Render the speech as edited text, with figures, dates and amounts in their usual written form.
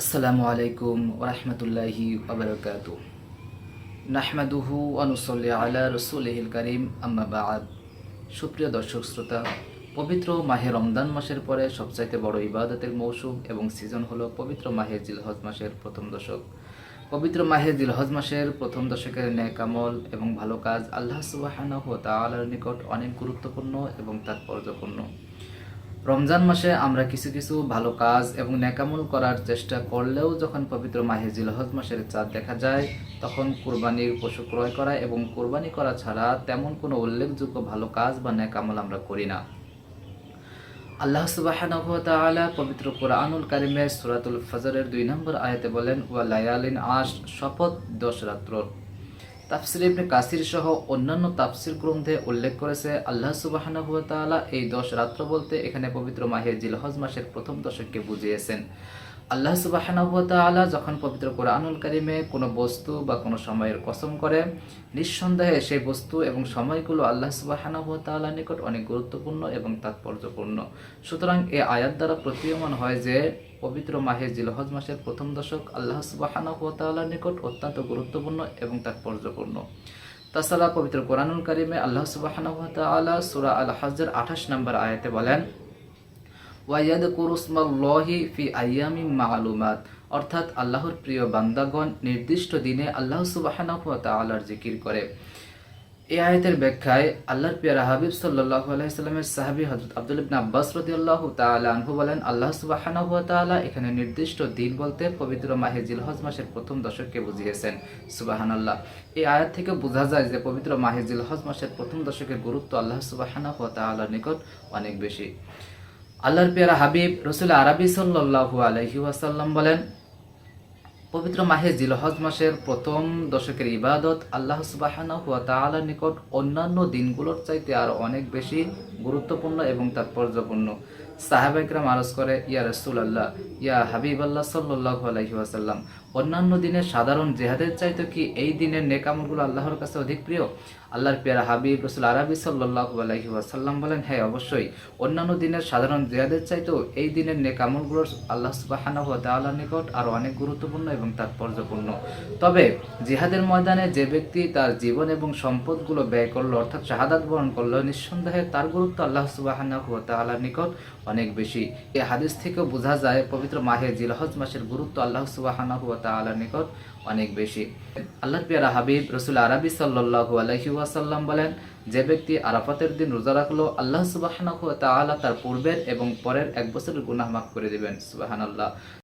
আসসালামু আলাইকুম ওরহমতুল্লাহি ওবরকাতু। নাহমাদুহু ওয়া নুসাল্লি আলা রাসূলিহিল কারীম, আম্মা বা'দ। সুপ্রিয় দর্শক শ্রোতা, পবিত্র মাহে রমজান মাসের পরে সবচাইতে বড় ইবাদতের মৌসুম এবং সিজন হলো পবিত্র মাহে জিলহজ মাসের প্রথম দশক। পবিত্র মাহে জিলহজ মাসের প্রথম দশকের নেক আমল এবং ভালো কাজ আল্লাহ সুবহানাহু ওয়া তাআলার নিকট অনেক গুরুত্বপূর্ণ এবং তাৎপর্যপূর্ণ। রমজান মাসে আমরা কিছু কিছু ভালো কাজ এবং নেকামল করার চেষ্টা করলেও যখন পবিত্র মাহে জিলহজ মাসের চাঁদ দেখা যায়, তখন কুরবানির পশু ক্রয় করা এবং কুরবানি করা ছাড়া তেমন কোনো উল্লেখযোগ্য ভালো কাজ বা নেকামল আমরা করি না। আল্লাহ সুবহানাহু ওয়া তাআলা পবিত্র কোরআনুল কারিমে সূরাতুল ফজরের 2 নম্বর আয়াতে বলেন, ওয়া লায়ালিন আশর, শপথ 10 রাত্রর। তাফসির ইবনে কাসির সহ অন্যান্য তাফসির গ্রন্থে উল্লেখ করেছে আল্লাহ সুবহানাহু ওয়া তাআলা এই 10 রাত্র বলতে এখানে পবিত্র মাহে জিলহজ মাসের প্রথম দশককে বুঝিয়েছেন। আল্লাহ সুবহানাহু ওয়া তাআলা যখন পবিত্র কোরআনুল কারিমে কোনো বস্তু বা কোনো সময়ের কসম করে, নিঃসন্দেহে সেই বস্তু এবং সময়গুলো আল্লাহ সুবহানাহু ওয়া তাআলার নিকট অনেক গুরুত্বপূর্ণ এবং তাৎপর্যপূর্ণ। সুতরাং এই আয়াত দ্বারা প্রতীয়মান হয় যে পবিত্র মাহে জিলহজ মাসের প্রথম দশক আল্লাহ সুবহানাহু ওয়া তাআলার নিকট অত্যন্ত গুরুত্বপূর্ণ এবং তাৎপর্যপূর্ণ। তাছাড়া পবিত্র কোরআনুল কারিমে আল্লাহ সুবহানাহু ওয়া তাআলা সূরা আল হজ্জের 28 নম্বর আয়াতে বলেন, ওয়ায়াদকুরু ইসমাল্লাহি ফি আইয়ামিম মা'লুমাত, অর্থাৎ আল্লাহর প্রিয় বান্দাগণ নির্দিষ্ট দিনে আল্লাহ সুবহানাহু ওয়া তাআলার জিকির করে। এই আয়াতের ব্যাখ্যায় আল্লাহর পেয়ারা হাবিব সাল্লাল্লাহু আলাইহি সাল্লামের সাহাবী হযরত আব্দুল্লাহ ইবনে আব্বাস রাদিয়াল্লাহু তাআলা আনহু বলেন, আল্লাহ সুবহানাহু ওয়া তাআলা এখানে নির্দিষ্ট দিন বলতে পবিত্র মাহে জিলহজ মাসের প্রথম দশককে বুঝিয়েছেন। সুবহানাল্লাহ। এই আয়াত থেকে বোঝা যায় যে পবিত্র মাহে জিলহজ মাসের প্রথম দশকের গুরুত্ব আল্লাহ সুবহানাহু ওয়া তাআলার নিকট অনেক বেশি। আল্লাহর পেয়ারা হাবিব রাসূল আরবি সাল্লাল্লাহু আলাইহি ওয়াসাল্লাম বলেন, পবিত্র মাহে জিলহজ মাসের প্রথম দশকের ইবাদত আল্লাহ সুবহানাহু ওয়া তাআলার নিকট অন্যান্য দিনগুলোর চাইতে আরো অনেক বেশি গুরুত্বপূর্ণ এবং তাৎপর্যপূর্ণ। সাহাবায়ে কেরাম আরজ করে, ইয়া রাসূলুল্লাহ, ইয়া হাবিবাল্লাহ সাল্লাল্লাহু আলাইহি ওয়াসাল্লাম, অন্যান্য দিনের সাধারণ জিহাদের চাইতে কি এই দিনের নেক আমলগুলো আল্লাহর কাছে অধিক প্রিয়? আল্লাহর পেয়ারা হাবিব রাসূল আরবি সাল্লাল্লাহু আলাইহি ওয়াসাল্লাম বলেন, হ্যাঁ অবশ্যই, অন্যান্য দিনের সাধারণ জিহাদের চাইতেও এই দিনের নেক আমলগুলো আল্লাহ সুবহানাহু ওয়া তাআলার নিকট আরো অনেক গুরুত্বপূর্ণ এবং তাৎপর্যপূর্ণ। তবে জিহাদের ময়দানে যে ব্যক্তি তার জীবন এবং সম্পদগুলো ব্যয় করলো, অর্থাৎ শাহাদাত বরণ করলো, নিঃসন্দেহে তার গুরুত্ব আল্লাহ সুবহানাহু ওয়া তাআলার নিকট অনেক বেশি। এই হাদিস থেকেও বোঝা যায় পবিত্র মাহে জিলহজ মাসের গুরুত্ব আল্লাহ সুবহানাহু ওয়া তাআলার নিকট অনেক বেশি। আল্লাহর পেয়ারা হাবিব রাসূল আরবি সাল্লাল্লাহু আলাইহি ওয়াসাল্লাম বলেন, যে ব্যক্তি আরাফাতের দিন রোজা রাখলো, আল্লাহ সুবহানাহু ওয়া তাআলা তার পূর্বের এবং পরের 1 বছরের গুনাহ মাফ করে দিবেন। সুবহানাল্লাহ।